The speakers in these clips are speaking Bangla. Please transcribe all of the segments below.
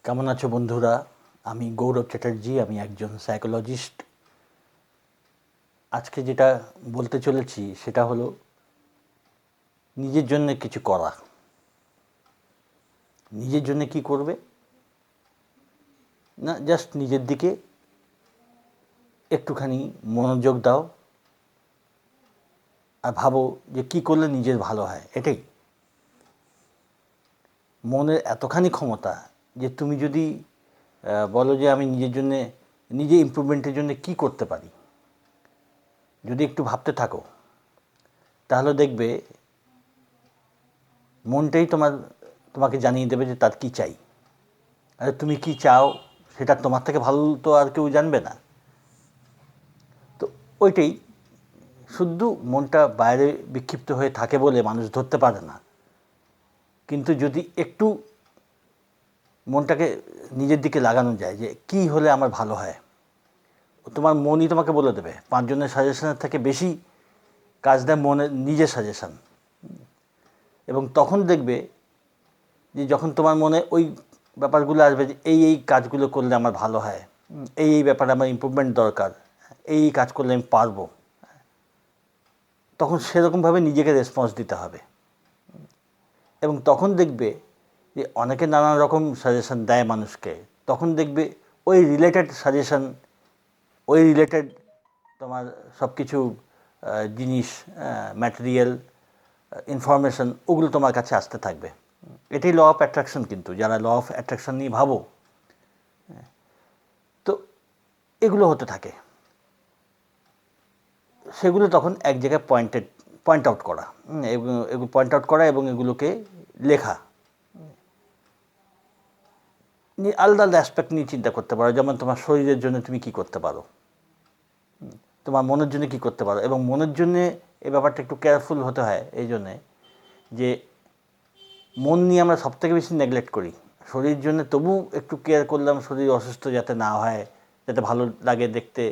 কেমন আছো বন্ধুরা? আমি গৌরব চ্যাটার্জি, আমি একজন সাইকোলজিস্ট। আজকে যেটা বলতে চলেছি সেটা হলো নিজের জন্য কিছু করা। নিজের জন্য কি করবে? না, জাস্ট নিজের দিকে একটুখানি মনোযোগ দাও আর ভাবো যে কী করলে নিজের ভালো হয়। এটাই মনের এতখানি ক্ষমতা যে তুমি যদি বলো যে আমি নিজের জন্যে নিজে ইমপ্রুভমেন্টের জন্য কি করতে পারি, যদি একটু ভাবতে থাকো তাহলে দেখবে মনটাই তোমাকে জানিয়ে দেবে যে তার কী চাই। আর তুমি কি চাও সেটা তোমার থেকে ভালো তো আর কেউ জানবে না। তো ওইটাই, শুধু মনটা বাইরে বিক্ষিপ্ত হয়ে থাকে বলে মানুষ ধরতে পারে না। কিন্তু যদি একটু মনটাকে নিজের দিকে লাগানো যায় যে কি হলে আমার ভালো হয়, তোমার মনই তোমাকে বলে দেবে। 5 জনের সাজেশনের থেকে বেশি কাজ দেয় মনের নিজের সাজেশন। এবং তখন দেখবে যে যখন তোমার মনে ওই ব্যাপারগুলো আসবে যে এই কাজগুলো করলে আমার ভালো হয়, এই ব্যাপারে আমার ইমপ্রুভমেন্ট দরকার, এই কাজ করলে আমি পারবো, তখন সেরকমভাবে নিজেকে রেসপন্স দিতে হবে। এবং তখন দেখবে যে অনেকে নানান রকম সাজেশন দেয় মানুষকে, তখন দেখবে ওই রিলেটেড সাজেশন, ওই রিলেটেড তোমার সব কিছু জিনিস, ম্যাটেরিয়াল ইনফরমেশন, ওগুলো তোমার কাছে আসতে থাকবে। এটাই ল অফ অ্যাট্রাকশন। কিন্তু যারা ল অফ অ্যাট্রাকশন নিয়ে ভাবো, তো এগুলো হতে থাকে, সেগুলো তখন এক জায়গায় পয়েন্ট আউট করা, এগুলো পয়েন্ট আউট করা এবং এগুলোকে লেখা, আলাদা আলাদা অ্যাসপেক্ট নিয়ে চিন্তা করতে পারো। যেমন তোমার শরীরের জন্য তুমি কি করতে পারো, তোমার মনের জন্য কি করতে পারো। এবং মনের জন্যে এই ব্যাপারটা একটু কেয়ারফুল হতে হয় এই জন্যে যে মন নিয়ে আমরা সবথেকে বেশি নেগলেক্ট করি। শরীরের জন্য তবু একটু কেয়ার করলাম, শরীর অসুস্থ যাতে না হয়, যাতে ভালো লাগে দেখতে,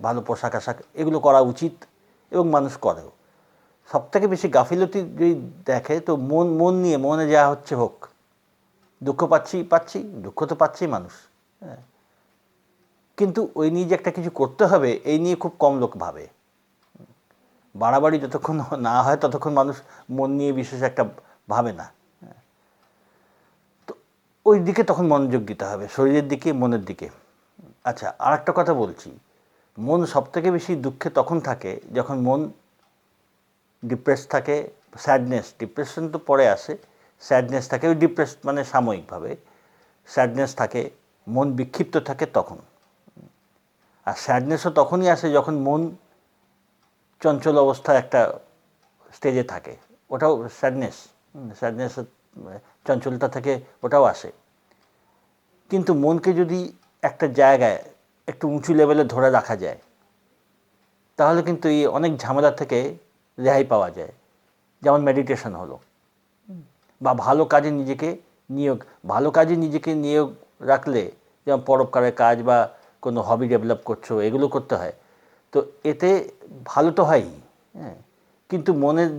ভালো পোশাক আশাক, এগুলো করা উচিত এবং মানুষ করেও। সবথেকে বেশি গাফিলতি যদি দেখে তো মন নিয়ে, মনে যা হচ্ছে হোক, দুঃখ পাচ্ছি, দুঃখ তো পাচ্ছেই মানুষ, কিন্তু ওই নিয়ে যে একটা কিছু করতে হবে এই নিয়ে খুব কম লোক ভাবে। বাড়াবাড়ি যতক্ষণ না হয় ততক্ষণ মানুষ মন নিয়ে বিশেষ একটা ভাবে না। তো ওই দিকে তখন মনোযোগ দিতে হবে, শরীরের দিকে, মনের দিকে। আচ্ছা, আর একটা কথা বলছি, মন সবথেকে বেশি দুঃখে তখন থাকে যখন মন ডিপ্রেস থাকে, স্যাডনেস, ডিপ্রেশন তো পরে আসে, স্যাডনেস থাকে। ওই ডিপ্রেস মানে সাময়িকভাবে স্যাডনেস থাকে, মন বিক্ষিপ্ত থাকে তখন। আর স্যাডনেসও তখনই আসে যখন মন চঞ্চল অবস্থায় একটা স্টেজে থাকে, ওটাও স্যাডনেস। চঞ্চলতা থেকে ওটাও আসে। কিন্তু মনকে যদি একটা জায়গায় একটু উঁচু লেভেলে ধরে রাখা যায় তাহলে কিন্তু এই অনেক ঝামেলা থেকে রেহাই পাওয়া যায়। যেমন মেডিটেশন হলো, বা ভালো কাজে নিজেকে নিয়োগ রাখলে, যেমন পরোপকারের কাজ বা কোনো হবি ডেভেলপ করছো, এগুলো করতে হয়। তো এতে ভালো তো হয়ই, কিন্তু মনের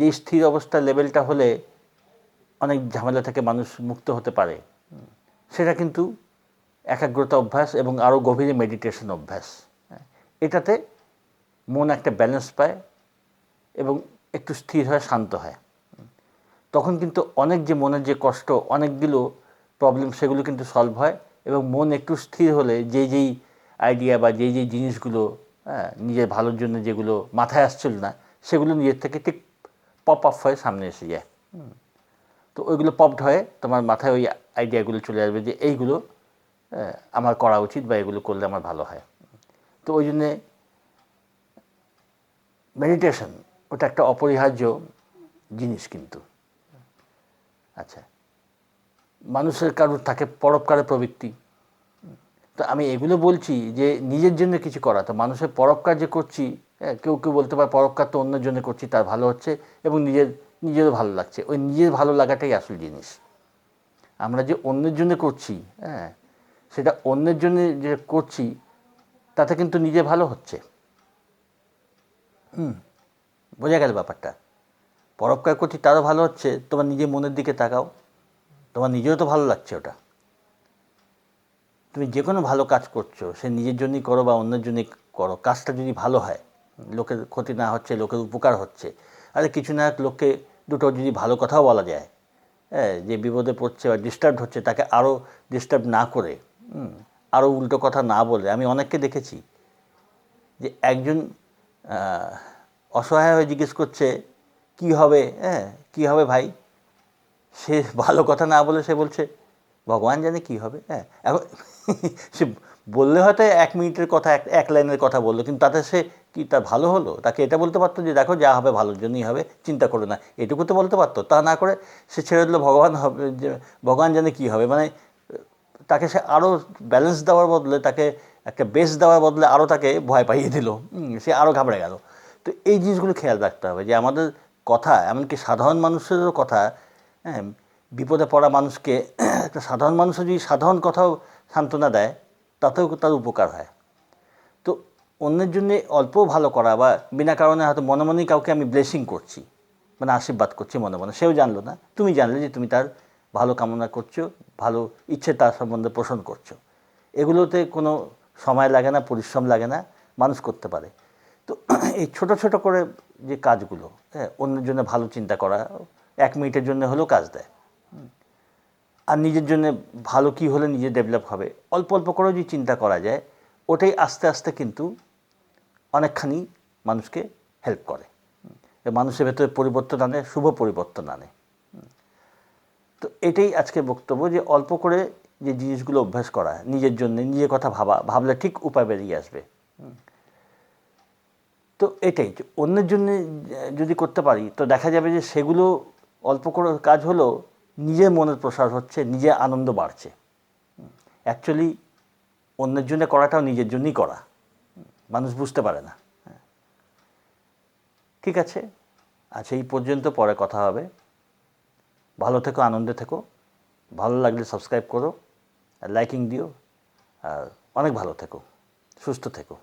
যে স্থির অবস্থার লেভেলটা হলে অনেক ঝামেলা থেকে মানুষ মুক্ত হতে পারে, সেটা কিন্তু একাগ্রতা অভ্যাস এবং আরও গভীরে মেডিটেশন অভ্যাস। এটাতে মন একটা ব্যালেন্স পায় এবং একটু স্থির হয়, শান্ত হয়। তখন কিন্তু অনেক যে মনের যে কষ্ট, অনেকগুলো প্রবলেম, সেগুলো কিন্তু সলভ হয়। এবং মন একটু স্থির হলে যেই আইডিয়া বা যেই জিনিসগুলো নিজের ভালোর জন্য যেগুলো মাথায় আসছিল না, সেগুলো নিজের থেকে ঠিক পপ আপ হয়ে সামনে এসে যায়। তো ওইগুলো পপড হয়ে তোমার মাথায় ওই আইডিয়াগুলো চলে আসবে যে এইগুলো আমার করা উচিত বা এগুলো করলে আমার ভালো হয়। তো ওই জন্যে মেডিটেশন ওটা একটা অপরিহার্য জিনিস কিন্তু। আচ্ছা, মানুষের কারোর থাকে পরোপকারের প্রবৃত্তি। তো আমি এগুলো বলছি যে নিজের জন্য কিছু করা। তো মানুষের পরোপকার যে করছি, কেউ বলতে পারে পরোপকার তো অন্যের জন্য করছি, তার ভালো হচ্ছে এবং নিজেরও ভালো লাগছে। ওই নিজের ভালো লাগাটাই আসল জিনিস। আমরা যে অন্যের জন্য করছি, সেটা অন্যের জন্য যে করছি তাতে কিন্তু নিজে ভালো হচ্ছে। বোঝা গেল ব্যাপারটা? পরোপকার করছি তারও ভালো হচ্ছে, তোমার নিজের মনের দিকে তাকাও, তোমার নিজেরও তো ভালো লাগছে ওটা। তুমি যে কোনো ভালো কাজ করছো, সে নিজের জন্যই করো বা অন্যের জন্যই করো, কাজটা যদি ভালো হয়, লোকের ক্ষতি না হচ্ছে, লোকের উপকার হচ্ছে, আরে কিছু না লোককে দুটো যদি ভালো কথাও বলা যায়, হ্যাঁ, যে বিপদে পড়ছে বা ডিস্টার্ব হচ্ছে তাকে আরও ডিস্টার্ব না করে, আরও উল্টো কথা না বলে। আমি অনেককে দেখেছি যে একজন অসহায় হয়ে জিজ্ঞেস করছে কি হবে, হ্যাঁ কী হবে ভাই, সে ভালো কথা না বলে সে বলছে ভগবান জানে কী হবে। হ্যাঁ, এখন সে বললে হয়তো 1 মিনিটের কথা, এক লাইনের কথা বললো, কিন্তু তাতে সে কি তার ভালো হলো? তাকে এটা বলতে পারতো যে দেখো যা হবে ভালোর জন্যই হবে, চিন্তা করো না, এটুকু তো বলতে পারতো। তা না করে সে ছেড়ে দিল ভগবান হবে, যে ভগবান জানে কী হবে। মানে তাকে সে আরও ব্যালেন্স দেওয়ার বদলে, তাকে একটা বেস দেওয়ার বদলে আরও তাকে ভয় পাইয়ে দিল, সে আরও ঘাবড়ে গেল। তো এই জিনিসগুলো খেয়াল রাখতে হবে যে আমাদের কথা, এমনকি সাধারণ মানুষেরও কথা, হ্যাঁ, বিপদে পড়া মানুষকে একটা সাধারণ মানুষও যদি সাধারণ কথাও সান্ত্বনা দেয়, তাতেও তার উপকার হয়। তো অন্যের জন্যে অল্প ভালো করা, বা বিনা কারণে হয়তো মনে মনেই কাউকে আমি ব্লেসিং করছি, মানে আশীর্বাদ করছি মনে মনে, সেও জানলো না, তুমি জানলে যে তুমি তার ভালো কামনা করছো, ভালো ইচ্ছে তার সম্বন্ধে পোষণ করছো। এগুলোতে কোনো সময় লাগে না, পরিশ্রম লাগে না, মানুষ করতে পারে। তো এই ছোট ছোট করে যে কাজগুলো, হ্যাঁ, অন্যের জন্য ভালো চিন্তা করা, 1 মিনিটের জন্য হলেও কাজ দেয়। আর নিজের জন্য ভালো কী হলে নিজে ডেভেলপ হবে, অল্প অল্প করেও যদি চিন্তা করা যায়, ওটাই আস্তে আস্তে কিন্তু অনেকখানি মানুষকে হেল্প করে, মানুষের ভেতরে পরিবর্তন আনে, শুভ পরিবর্তন আনে। তো এটাই আজকে বক্তব্য, যে অল্প করে যে জিনিসগুলো অভ্যাস করা, নিজের জন্য, নিজের কথা ভাবলে ঠিক উপায় বেরিয়ে আসবে। তো এটাই, অন্যের জন্য যদি করতে পারি তো দেখা যাবে যে সেগুলো অল্প করে কাজ হলো, নিজের মনের প্রসার হচ্ছে, নিজের আনন্দ বাড়ছে। অ্যাকচুয়ালি অন্যের জন্য করাটাও নিজের জন্যই করা, মানুষ বুঝতে পারে না। ঠিক আছে, আচ্ছা এই পর্যন্ত, পরে কথা হবে। ভালো থেকো, আনন্দে থেকো, ভালো লাগলে সাবস্ক্রাইব করো, লাইকিং দিও, আর অনেক ভালো থেকো, সুস্থ থেকো।